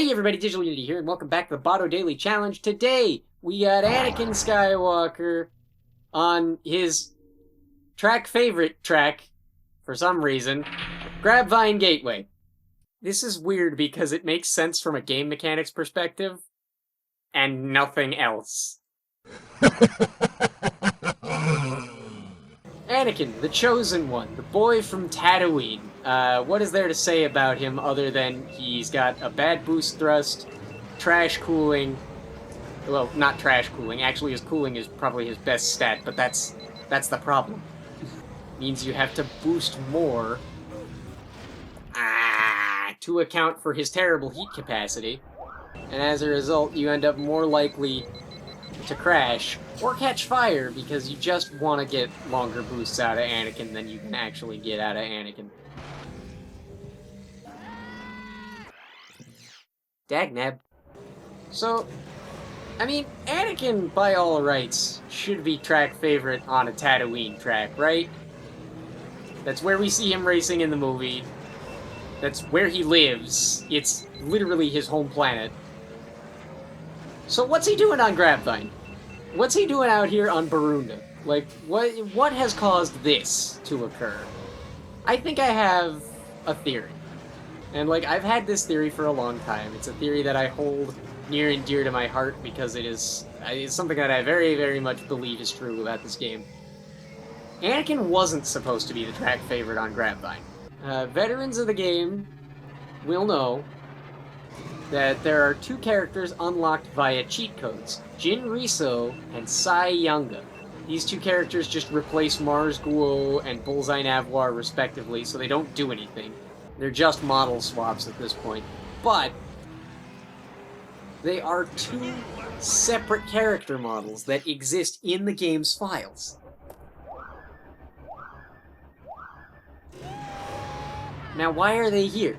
Hey everybody, Digital Unity here, and welcome back to the Botto Daily Challenge. Today, we got Anakin Skywalker on his favorite track, for some reason, Grabvine Gateway. This is weird because it makes sense from a game mechanics perspective, and nothing else. Anakin, the Chosen One, the boy from Tatooine. What is there to say about him other than he's got a bad boost thrust, trash cooling. Well, not trash cooling. Actually, his cooling is probably his best stat, but that's the problem. Means you have to boost more to account for his terrible heat capacity. And as a result, you end up more likely to crash or catch fire because you just want to get longer boosts out of Anakin than you can actually get out of Anakin. Dagnab. So, I mean, Anakin, by all rights, should be track favorite on a Tatooine track, right? That's where we see him racing in the movie. That's where he lives. It's literally his home planet. So what's he doing on Grabvine? What's he doing out here on Barunda? Like, what has caused this to occur? I think I have a theory. And, like, I've had this theory for a long time. It's a theory that I hold near and dear to my heart because it's something that I very, very much believe is true about this game. Anakin wasn't supposed to be the track favorite on Grabvine. Veterans of the game will know that there are two characters unlocked via cheat codes, Jin Riso and Sai Yunga. These two characters just replace Mars Guo and Bullseye Navoir respectively, so they don't do anything. They're just model swaps at this point. But they are two separate character models that exist in the game's files. Now, why are they here?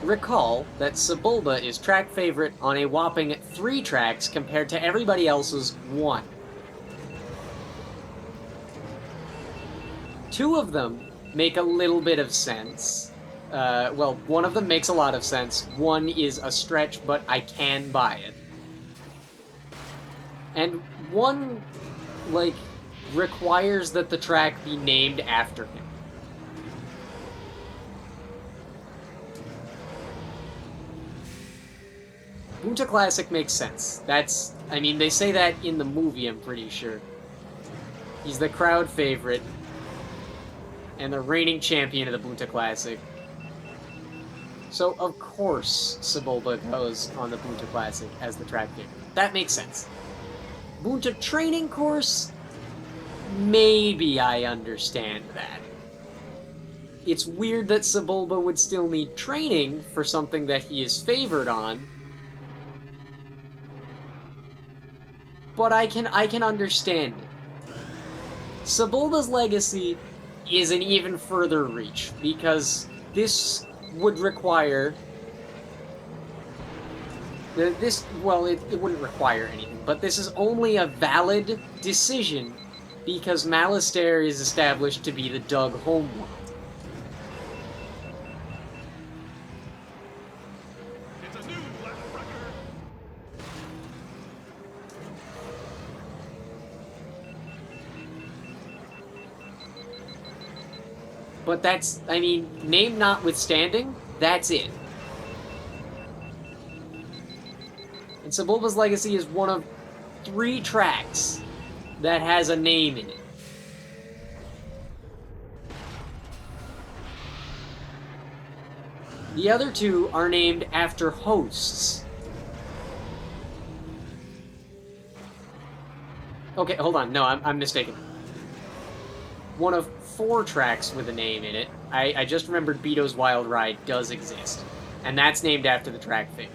Recall that Sebulba is track favorite on a whopping 3 tracks compared to everybody else's 1. 2 of them make a little bit of sense. Well, one of them makes a lot of sense. One is a stretch, but I can buy it. And one, like, requires that the track be named after him. Boonta Classic makes sense. I mean, they say that in the movie, I'm pretty sure. He's the crowd favorite and the reigning champion of the Boonta Classic. So, of course, Sebulba goes on the Boonta Classic as the track favorite. That makes sense. Boonta Training Course? Maybe I understand that. It's weird that Sebulba would still need training for something that he is favored on, but I can understand it. Sebulba's legacy is an even further reach, because this would require... well, it wouldn't require anything, but this is only a valid decision because Malastare is established to be the Dug homeworld. But that's, I mean, name notwithstanding, that's it. And Sebulba's Legacy is one of 3 tracks that has a name in it. The other 2 are named after hosts. Okay, hold on. No, I'm mistaken. One of 4 tracks with a name in it. I just remembered Beto's Wild Ride does exist. And that's named after the track thing.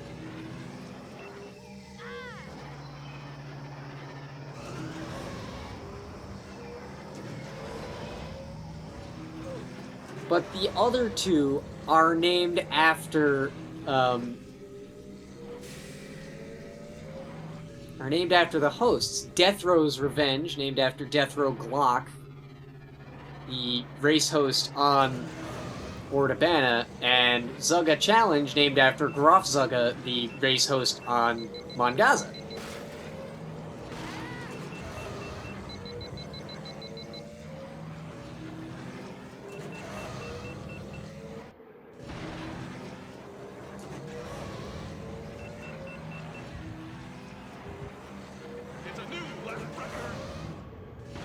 But the other 2 are named after, the hosts. Death Row's Revenge, named after Death Row Glock, the race host on Ordabana, and Zugga Challenge, named after Groff Zugga, the race host on Mongaza.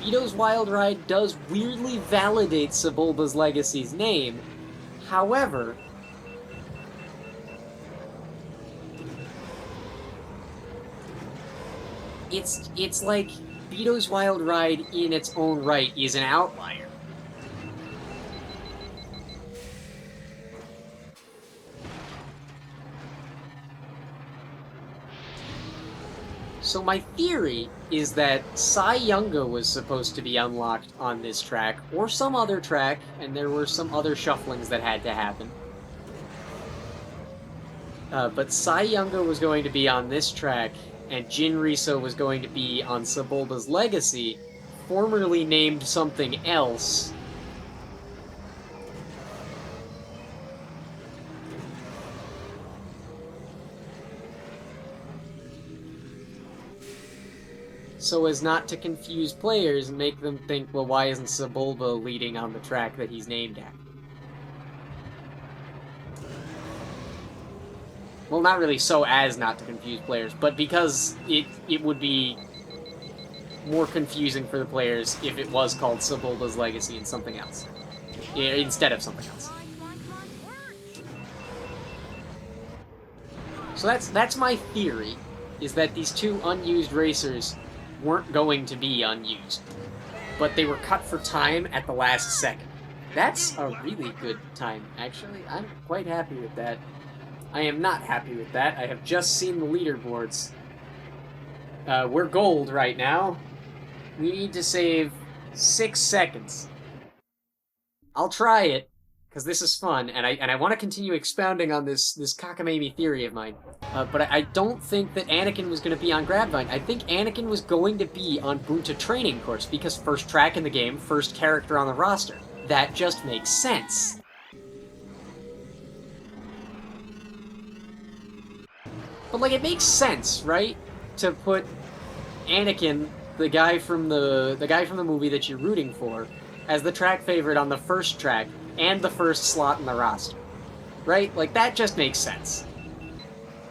Vito's Wild Ride does weirdly validate Sebulba's Legacy's name. However, it's like Vito's Wild Ride in its own right is an outlier. So my theory is that Sai Yunga was supposed to be unlocked on this track, or some other track, and there were some other shufflings that had to happen. But Sai Yunga was going to be on this track, and Jin Riso was going to be on Sebulba's Legacy, formerly named something else. So as not to confuse players and make them think, well, why isn't Sebulba leading on the track that he's named after? Well, not really so as not to confuse players, but because it would be more confusing for the players if it was called Sebulba's Legacy and something else. Instead of something else. So that's my theory, is that these two unused racers weren't going to be unused, but they were cut for time at the last second. That's a really good time, actually. I'm quite happy with that. I am not happy with that. I have just seen the leaderboards. We're gold right now. We need to save 6 seconds. I'll try it, because this is fun, and I want to continue expounding on this cockamamie theory of mine. But I don't think that Anakin was going to be on Grabvine. I think Anakin was going to be on Bunta Training Course, because first track in the game, first character on the roster. That just makes sense. But, like, it makes sense, right? To put Anakin, the guy from the movie that you're rooting for, as the track favorite on the first track and the first slot in the roster. Right? Like, that just makes sense.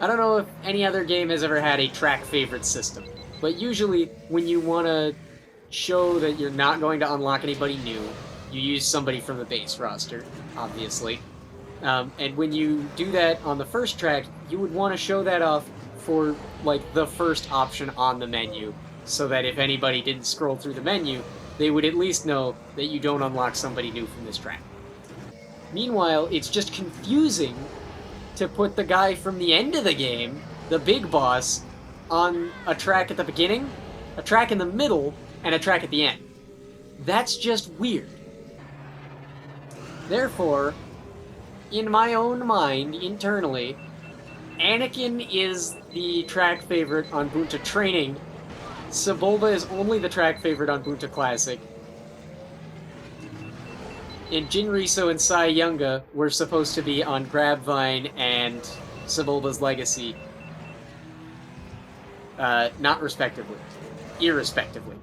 I don't know if any other game has ever had a track favorite system, but usually when you want to show that you're not going to unlock anybody new, you use somebody from the base roster, obviously. And when you do that on the first track, you would want to show that off for, like, the first option on the menu, so that if anybody didn't scroll through the menu, they would at least know that you don't unlock somebody new from this track. Meanwhile, it's just confusing to put the guy from the end of the game, the big boss, on a track at the beginning, a track in the middle, and a track at the end. That's just weird. Therefore, in my own mind, internally, Anakin is the track favorite on Bunta Training. Sebulba is only the track favorite on Bunta Classic. And Jin Riso and Sai Yunga were supposed to be on Grabvine and Sebulba's Legacy. Not respectively. Irrespectively.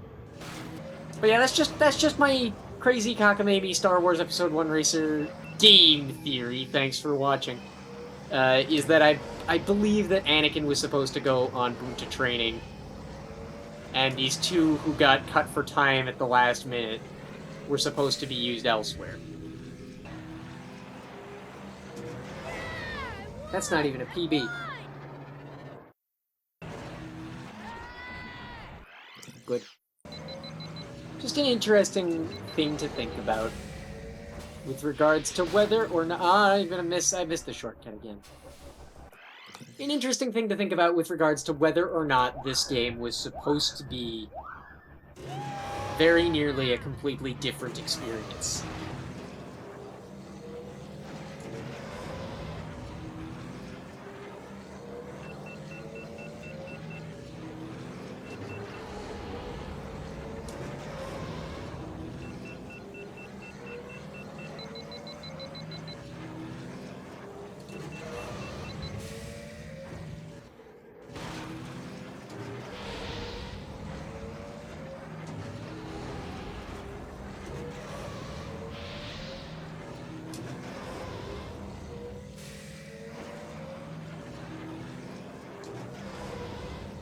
But yeah, that's just my crazy cockamamie Star Wars Episode 1 Racer game theory, thanks for watching, is that I believe that Anakin was supposed to go on Bunta Training, and these two who got cut for time at the last minute were supposed to be used elsewhere. That's not even a PB. Good. Just an interesting thing to think about with regards to whether or not... I missed the shortcut again. An interesting thing to think about with regards to whether or not this game was supposed to be very nearly a completely different experience.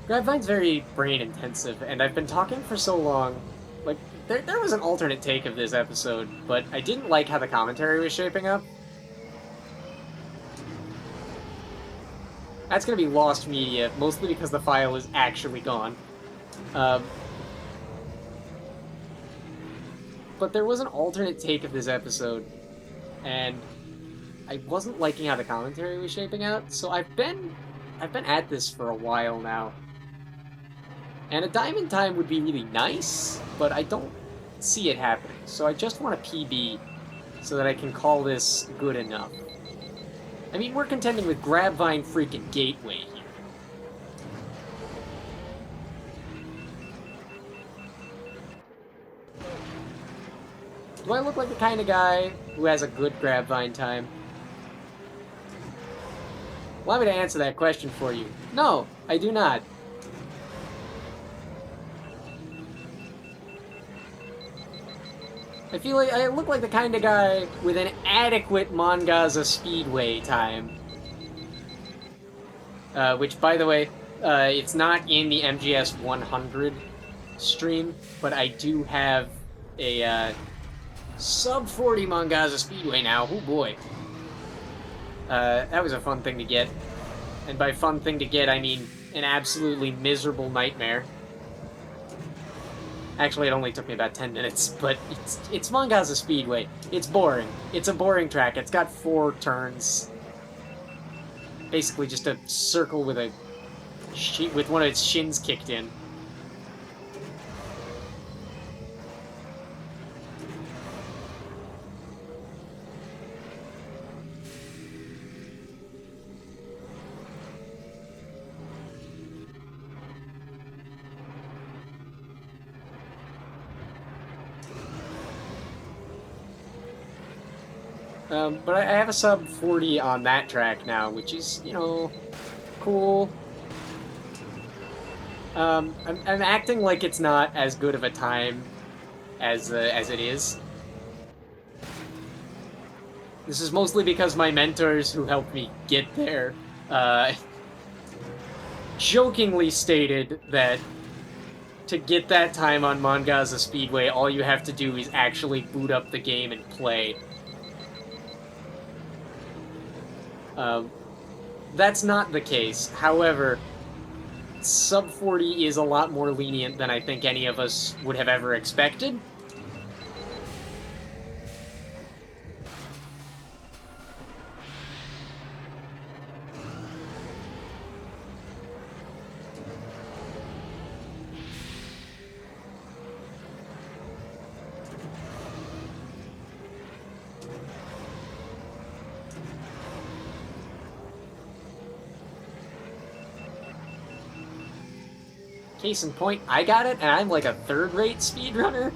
Gravine's very brain intensive, and I've been talking for so long. Like, there was an alternate take of this episode, but I didn't like how the commentary was shaping up. That's gonna be lost media, mostly because the file is actually gone. But there was an alternate take of this episode, and I wasn't liking how the commentary was shaping out, so I've been at this for a while now. And a diamond time would be really nice, but I don't see it happening. So I just want a PB so that I can call this good enough. I mean, we're contending with Grabvine freaking Gateway here. Do I look like the kind of guy who has a good Grabvine time? Allow me to answer that question for you. No, I do not. I feel like I look like the kind of guy with an adequate Mongaza Speedway time. Which, by the way, it's not in the MGS 100 stream, but I do have a sub 40 Mongaza Speedway now. Oh boy. That was a fun thing to get. And by fun thing to get, I mean an absolutely miserable nightmare. Actually, it only took me about 10 minutes, but it's Mongaza Speedway. It's boring. It's a boring track. It's got 4 turns. Basically just a circle with with one of its shins kicked in. But I have a sub 40 on that track now, which is, you know, cool. I'm acting like it's not as good of a time as it is. This is mostly because my mentors who helped me get there, jokingly stated that to get that time on Mongaza Speedway, all you have to do is actually boot up the game and play. That's not the case. However, sub 40 is a lot more lenient than I think any of us would have ever expected. Case in point, I got it, and I'm like a third-rate speedrunner.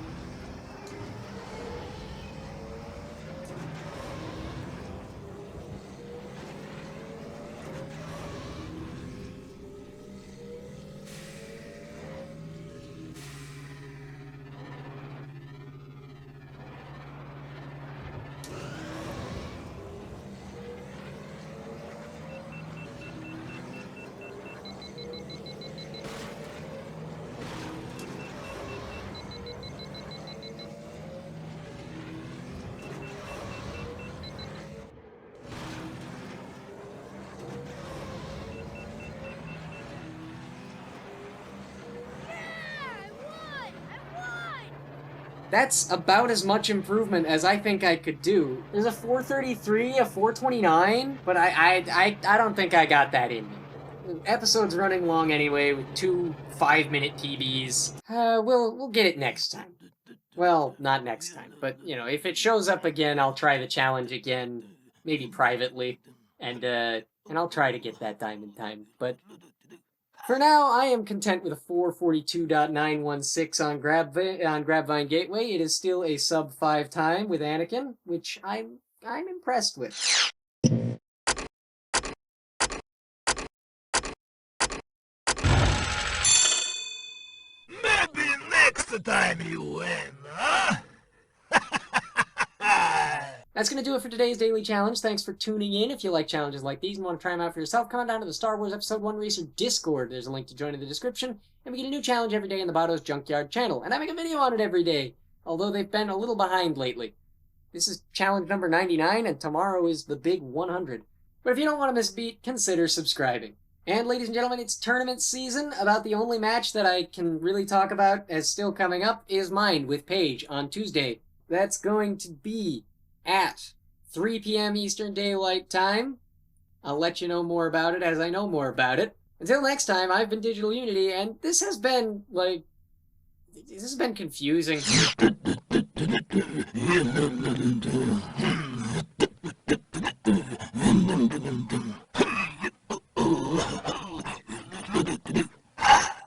That's about as much improvement as I think I could do. There's a 433, a 429, but I don't think I got that in me. The episode's running long anyway, with 2 5-minute PBs. We'll get it next time. Well, not next time, but, you know, if it shows up again, I'll try the challenge again, maybe privately, and I'll try to get that diamond time, but for now, I am content with a 442.916 on Grabvine Gateway. It is still a sub 5 time with Anakin, which I'm impressed with. Maybe next time you win, huh? That's going to do it for today's daily challenge. Thanks for tuning in. If you like challenges like these and want to try them out for yourself, come on down to the Star Wars Episode 1 Racer Discord. There's a link to join in the description. And we get a new challenge every day in the Bado's Junkyard channel. And I make a video on it every day, although they've been a little behind lately. This is challenge number 99, and tomorrow is the big 100. But if you don't want to miss a beat, consider subscribing. And ladies and gentlemen, it's tournament season. About the only match that I can really talk about as still coming up is mine with Paige on Tuesday. That's going to be at 3 p.m. Eastern Daylight Time. I'll let you know more about it as I know more about it. Until next time, I've been Digital Unity, and this has been, confusing.